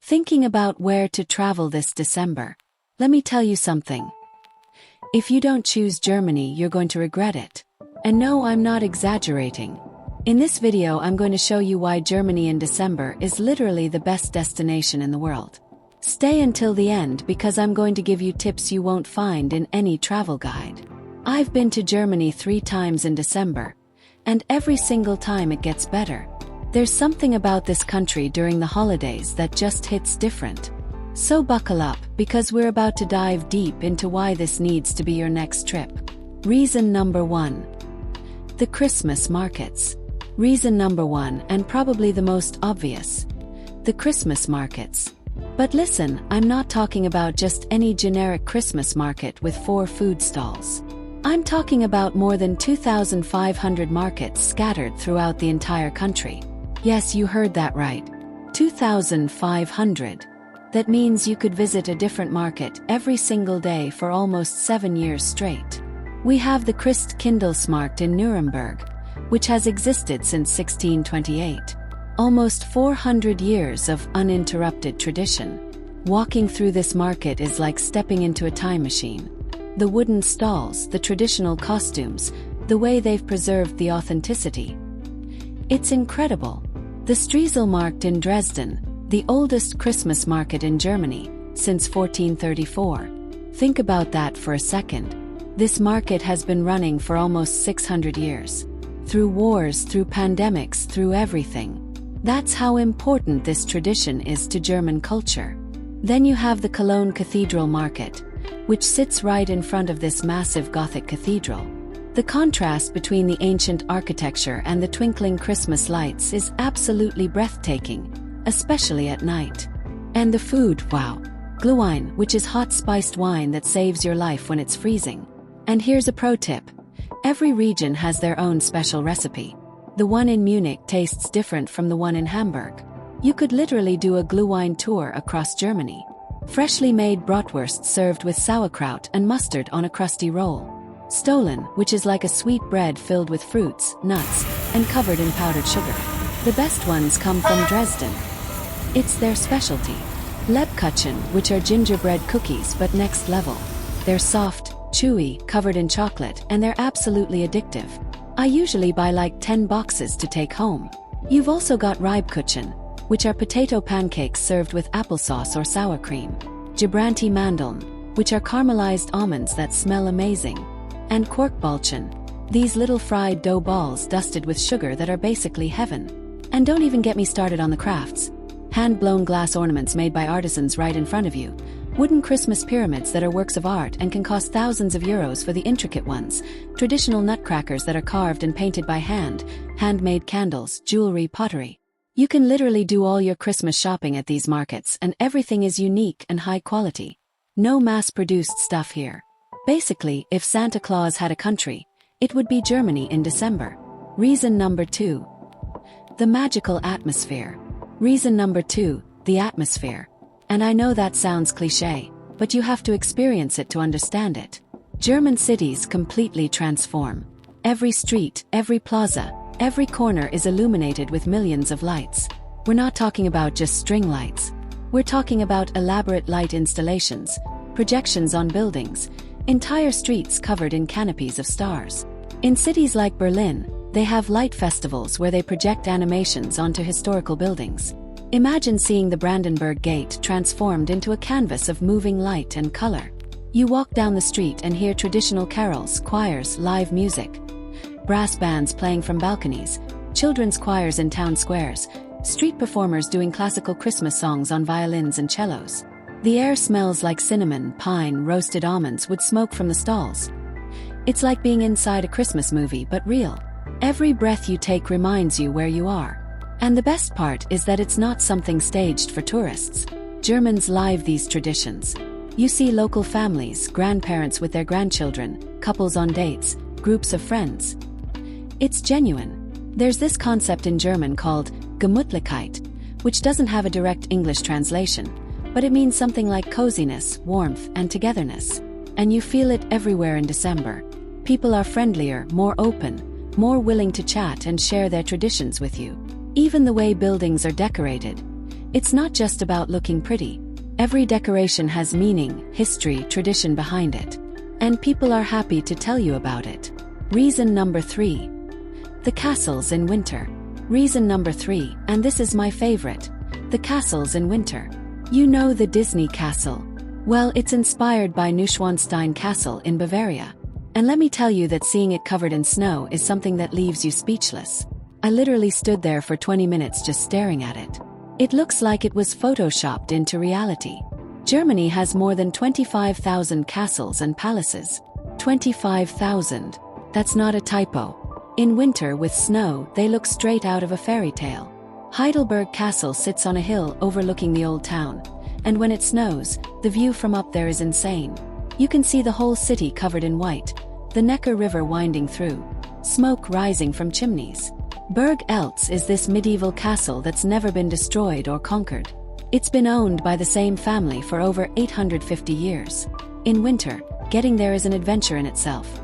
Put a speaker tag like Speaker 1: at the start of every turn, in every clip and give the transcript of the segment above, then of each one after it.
Speaker 1: Thinking about where to travel this December? Let me tell you something. If you don't choose Germany, you're going to regret it. And no, I'm not exaggerating. In this video, I'm going to show you why Germany in December is literally the best destination in the world. Stay until the end because I'm going to give you tips you won't find in any travel guide. I've been to Germany 3 times in December, and every single time it gets better. There's something about this country during the holidays that just hits different. So buckle up, because we're about to dive deep into why this needs to be your next trip. Reason number 1. The Christmas markets. Reason number 1, and probably the most obvious. The Christmas markets. But listen, I'm not talking about just any generic Christmas market with 4 food stalls. I'm talking about more than 2,500 markets scattered throughout the entire country. Yes, you heard that right. 2,500. That means you could visit a different market every single day for almost 7 years straight. We have the Christkindlesmarkt in Nuremberg, which has existed since 1628. Almost 400 years of uninterrupted tradition. Walking through this market is like stepping into a time machine. The wooden stalls, the traditional costumes, the way they've preserved the authenticity. It's incredible. The Striezelmarkt in Dresden, the oldest Christmas market in Germany, since 1434. Think about that for a second. This market has been running for almost 600 years. Through wars, through pandemics, through everything. That's how important this tradition is to German culture. Then you have the Cologne Cathedral Market, which sits right in front of this massive Gothic cathedral. The contrast between the ancient architecture and the twinkling Christmas lights is absolutely breathtaking, especially at night. And the food, wow. Glühwein, which is hot spiced wine that saves your life when it's freezing. And here's a pro tip. Every region has their own special recipe. The one in Munich tastes different from the one in Hamburg. You could literally do a Glühwein tour across Germany. Freshly made bratwurst served with sauerkraut and mustard on a crusty roll. Stollen, which is like a sweet bread filled with fruits, nuts, and covered in powdered sugar. The best ones come from Dresden. It's their specialty. Lebkuchen, which are gingerbread cookies but next level. They're soft, chewy, covered in chocolate, and they're absolutely addictive. I usually buy like 10 boxes to take home. You've also got Reibkuchen, which are potato pancakes served with applesauce or sour cream. Gebrannte Mandeln, which are caramelized almonds that smell amazing. And Korkbällchen, these little fried dough balls dusted with sugar that are basically heaven. And don't even get me started on the crafts. Hand-blown glass ornaments made by artisans right in front of you. Wooden Christmas pyramids that are works of art and can cost thousands of euros for the intricate ones. Traditional nutcrackers that are carved and painted by hand. Handmade candles, jewelry, pottery. You can literally do all your Christmas shopping at these markets, and everything is unique and high quality. No mass-produced stuff here. Basically, if Santa Claus had a country, it would be Germany in December. Reason number 2. The magical atmosphere. Reason number 2, the atmosphere. And I know that sounds cliché, but you have to experience it to understand it. German cities completely transform. Every street, every plaza, every corner is illuminated with millions of lights. We're not talking about just string lights. We're talking about elaborate light installations, projections on buildings, entire streets covered in canopies of stars. In cities like Berlin, they have light festivals where they project animations onto historical buildings. Imagine seeing the Brandenburg Gate transformed into a canvas of moving light and color. You walk down the street and hear traditional carols, choirs, live music. Brass bands playing from balconies, children's choirs in town squares, street performers doing classical Christmas songs on violins and cellos. The air smells like cinnamon, pine, roasted almonds would smoke from the stalls. It's like being inside a Christmas movie, but real. Every breath you take reminds you where you are. And the best part is that it's not something staged for tourists. Germans live these traditions. You see local families, grandparents with their grandchildren, couples on dates, groups of friends. It's genuine. There's this concept in German called Gemütlichkeit, which doesn't have a direct English translation, but it means something like coziness, warmth, and togetherness. And you feel it everywhere in December. People are friendlier, more open, more willing to chat and share their traditions with you. Even the way buildings are decorated. It's not just about looking pretty. Every decoration has meaning, history, tradition behind it. And people are happy to tell you about it. Reason number 3. The castles in winter. Reason number 3, and this is my favorite. The castles in winter. You know the Disney castle. Well, it's inspired by Neuschwanstein Castle in Bavaria. And let me tell you that seeing it covered in snow is something that leaves you speechless. I literally stood there for 20 minutes just staring at it. It looks like it was photoshopped into reality. Germany has more than 25,000 castles and palaces. 25,000. That's not a typo. In winter with snow, they look straight out of a fairy tale. Heidelberg Castle sits on a hill overlooking the old town, and when it snows, the view from up there is insane. You can see the whole city covered in white, the Neckar River winding through, smoke rising from chimneys. Burg Eltz is this medieval castle that's never been destroyed or conquered. It's been owned by the same family for over 850 years. In winter, getting there is an adventure in itself.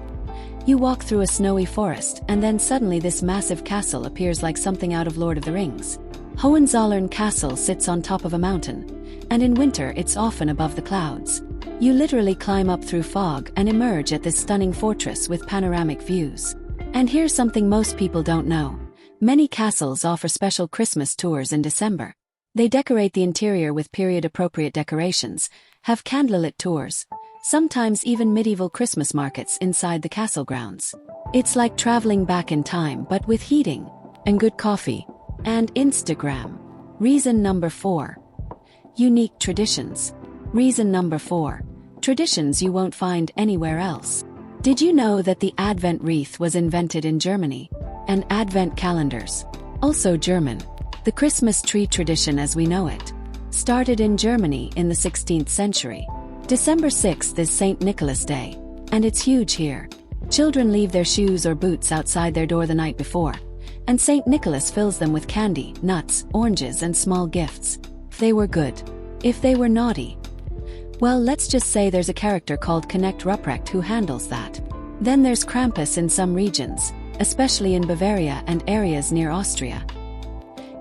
Speaker 1: You walk through a snowy forest, and then suddenly this massive castle appears like something out of Lord of the Rings. Hohenzollern Castle sits on top of a mountain, and in winter it's often above the clouds. You literally climb up through fog and emerge at this stunning fortress with panoramic views. And here's something most people don't know. Many castles offer special Christmas tours in December. They decorate the interior with period-appropriate decorations, have candlelit tours, sometimes even medieval Christmas markets inside the castle grounds. It's like traveling back in time but with heating, and good coffee, and Instagram. Reason number 4. Unique traditions. Reason number 4. Traditions you won't find anywhere else. Did you know that the Advent wreath was invented in Germany? And Advent calendars, also German. The Christmas tree tradition as we know it started in Germany in the 16th century. December 6th is St. Nicholas Day, and it's huge here. Children leave their shoes or boots outside their door the night before, and St. Nicholas fills them with candy, nuts, oranges and small gifts. If they were good. If they were naughty. Well, let's just say there's a character called Knecht Ruprecht who handles that. Then there's Krampus in some regions, especially in Bavaria and areas near Austria.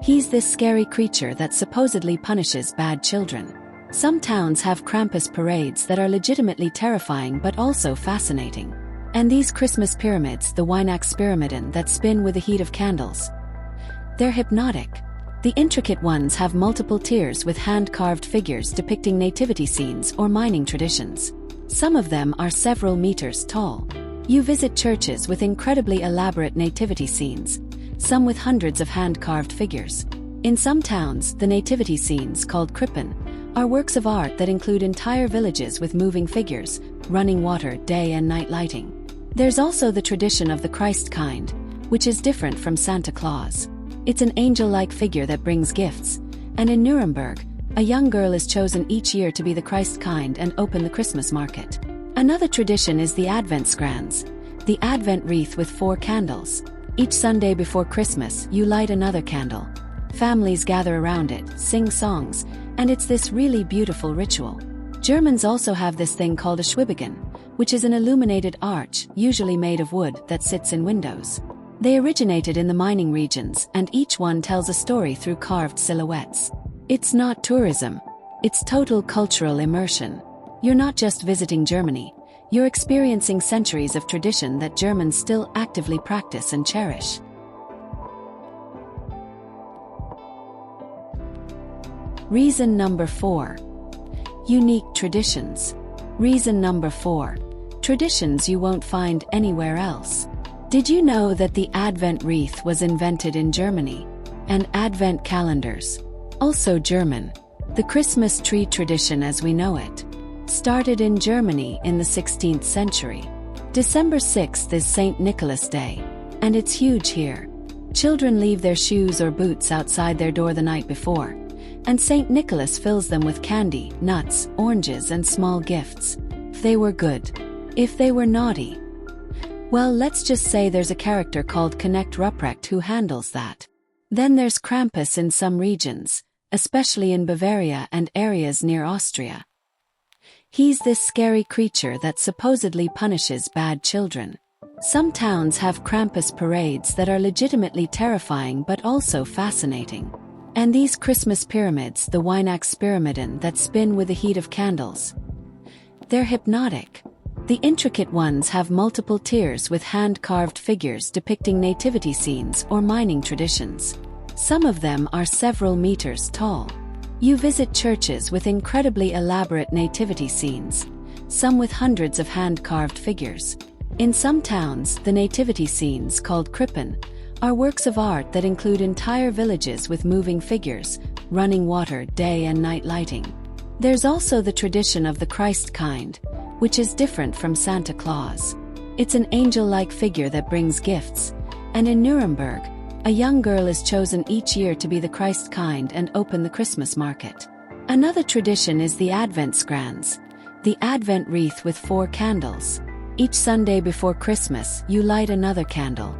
Speaker 1: He's this scary creature that supposedly punishes bad children. Some towns have Krampus parades that are legitimately terrifying but also fascinating. And these Christmas pyramids, the Weihnachtspyramiden that spin with the heat of candles. They're hypnotic. The intricate ones have multiple tiers with hand-carved figures depicting nativity scenes or mining traditions. Some of them are several meters tall. You visit churches with incredibly elaborate nativity scenes, some with hundreds of hand-carved figures. In some towns, the nativity scenes, called Krippen, are works of art that include entire villages with moving figures, running water, day and night lighting. There's also the tradition of the Christkind, which is different from Santa Claus. It's an angel-like figure that brings gifts, and in Nuremberg, a young girl is chosen each year to be the Christkind and open the Christmas market. Another tradition is the Adventskranz, the Advent wreath with 4 candles. Each Sunday before Christmas, you light another candle. Families gather around it, sing songs, and it's this really beautiful ritual. Germans also have this thing called a Schwibbogen, which is an illuminated arch, usually made of wood, that sits in windows. They originated in the mining regions, and each one tells a story through carved silhouettes. It's not tourism. It's total cultural immersion. You're not just visiting Germany, you're experiencing centuries of tradition that Germans still actively practice and cherish. Reason number 4. Unique traditions. Reason number 4. Traditions you won't find anywhere else. Did you know that the Advent wreath was invented in Germany? And Advent calendars, also German. The Christmas tree tradition as we know it started in Germany in the 16th century. December 6th is St. Nicholas Day, and it's huge here. Children leave their shoes or boots outside their door the night before, and St. Nicholas fills them with candy, nuts, oranges and small gifts. If they were good. If they were naughty. Well, let's just say there's a character called Knecht Ruprecht who handles that. Then there's Krampus in some regions, especially in Bavaria and areas near Austria. He's this scary creature that supposedly punishes bad children. Some towns have Krampus parades that are legitimately terrifying but also fascinating. And these Christmas pyramids, the Weihnachtspyramiden that spin with the heat of candles. They're hypnotic. The intricate ones have multiple tiers with hand-carved figures depicting nativity scenes or mining traditions. Some of them are several meters tall. You visit churches with incredibly elaborate nativity scenes, some with hundreds of hand-carved figures. In some towns, the nativity scenes, called krippen, are works of art that include entire villages with moving figures, running water, day and night lighting. There's also the tradition of the Christ kind, which is different from Santa Claus. It's an angel-like figure that brings gifts, and in Nuremberg, a young girl is chosen each year to be the Christ kind and open the Christmas market. Another tradition is the Adventskranz, the Advent wreath with 4 candles. Each Sunday before Christmas, you light another candle.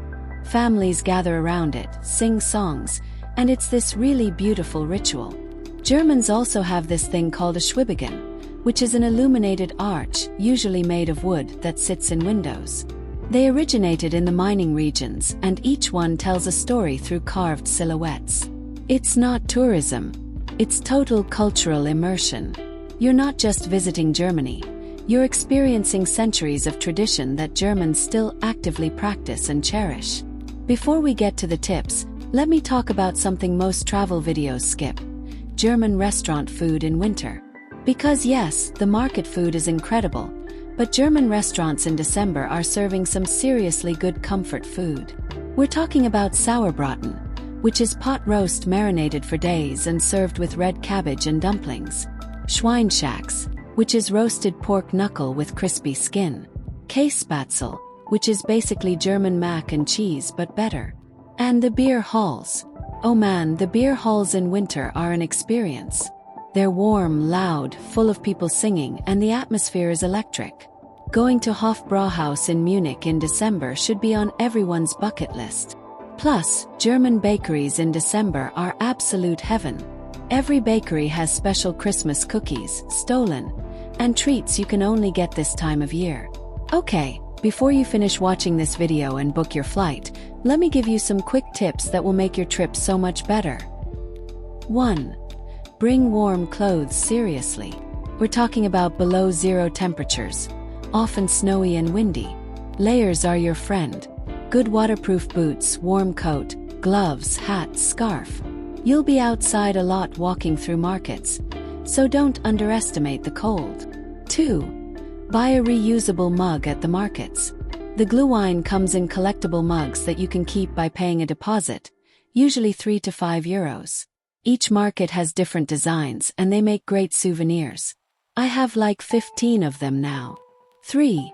Speaker 1: Families gather around it, sing songs, and it's this really beautiful ritual. Germans also have this thing called a Schwibbogen, which is an illuminated arch, usually made of wood, that sits in windows. They originated in the mining regions, and each one tells a story through carved silhouettes. It's not tourism. It's total cultural immersion. You're not just visiting Germany. You're experiencing centuries of tradition that Germans still actively practice and cherish. Before we get to the tips, let me talk about something most travel videos skip: German restaurant food in winter. Because yes, the market food is incredible, but German restaurants in December are serving some seriously good comfort food. We're talking about Sauerbraten, which is pot roast marinated for days and served with red cabbage and dumplings. Schweinschacks, which is roasted pork knuckle with crispy skin. Käsespätzle, which is basically German mac and cheese but better. And the beer halls. Oh man, the beer halls in winter are an experience. They're warm, loud, full of people singing, and the atmosphere is electric. Going to Hofbrauhaus in Munich in December should be on everyone's bucket list. Plus, German bakeries in December are absolute heaven. Every bakery has special Christmas cookies, Stollen, and treats you can only get this time of year. Okay, before you finish watching this video and book your flight, let me give you some quick tips that will make your trip so much better. 1. Bring warm clothes seriously. We're talking about below zero temperatures, often snowy and windy. Layers are your friend. Good waterproof boots, warm coat, gloves, hat, scarf. You'll be outside a lot walking through markets, so don't underestimate the cold. 2. Buy a reusable mug at the markets. The Glühwein comes in collectible mugs that you can keep by paying a deposit, usually 3 to 5 euros. Each market has different designs and they make great souvenirs. I have like 15 of them now. 3.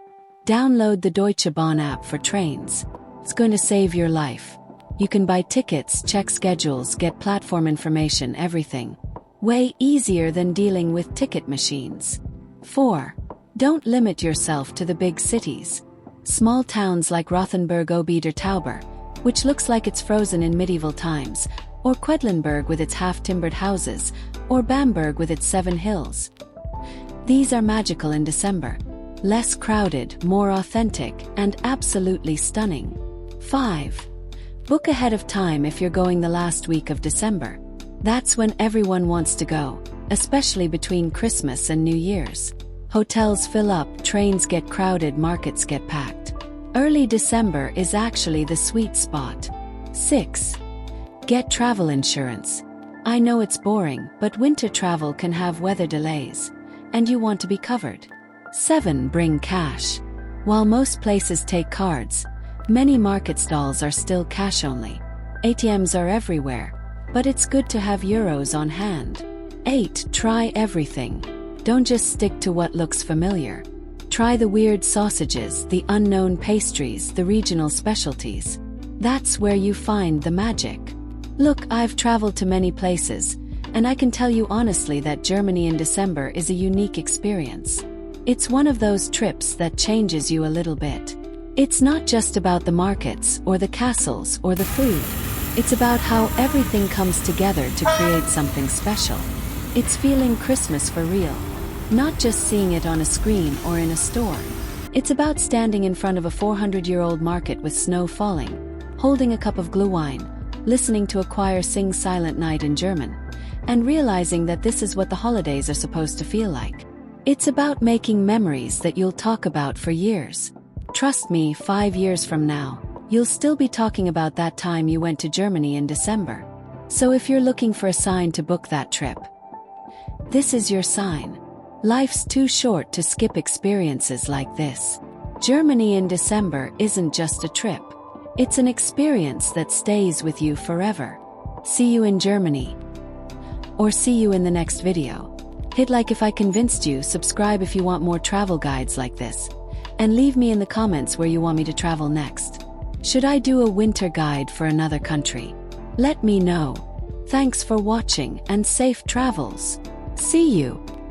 Speaker 1: Download the Deutsche Bahn app for trains. It's going to save your life. You can buy tickets, check schedules, get platform information, everything. Way easier than dealing with ticket machines. 4. Don't limit yourself to the big cities. Small towns like Rothenburg ob der Tauber, which looks like it's frozen in medieval times, or Quedlinburg with its half-timbered houses, or Bamberg with its 7 hills. These are magical in December. Less crowded, more authentic, and absolutely stunning. 5. Book ahead of time if you're going the last week of December. That's when everyone wants to go, especially between Christmas and New Year's. Hotels fill up, trains get crowded, markets get packed. Early December is actually the sweet spot. 6. Get travel insurance. I know it's boring, but winter travel can have weather delays, and you want to be covered. 7. Bring cash. While most places take cards, many market stalls are still cash only. ATMs are everywhere, but it's good to have euros on hand. 8. Try everything. Don't just stick to what looks familiar. Try the weird sausages, the unknown pastries, the regional specialties. That's where you find the magic. Look, I've traveled to many places, and I can tell you honestly that Germany in December is a unique experience. It's one of those trips that changes you a little bit. It's not just about the markets, or the castles, or the food. It's about how everything comes together to create something special. It's feeling Christmas for real. Not just seeing it on a screen or in a store. It's about standing in front of a 400-year-old market with snow falling, holding a cup of Glühwein, listening to a choir sing Silent Night in German, and realizing that this is what the holidays are supposed to feel like. It's about making memories that you'll talk about for years. Trust me, 5 years from now, you'll still be talking about that time you went to Germany in December. So if you're looking for a sign to book that trip, this is your sign. Life's too short to skip experiences like this. Germany in December isn't just a trip. It's an experience that stays with you forever. See you in Germany. Or see you in the next video. Hit like if I convinced you, subscribe if you want more travel guides like this, and leave me in the comments where you want me to travel next. Should I do a winter guide for another country? Let me know. Thanks for watching and safe travels. See you.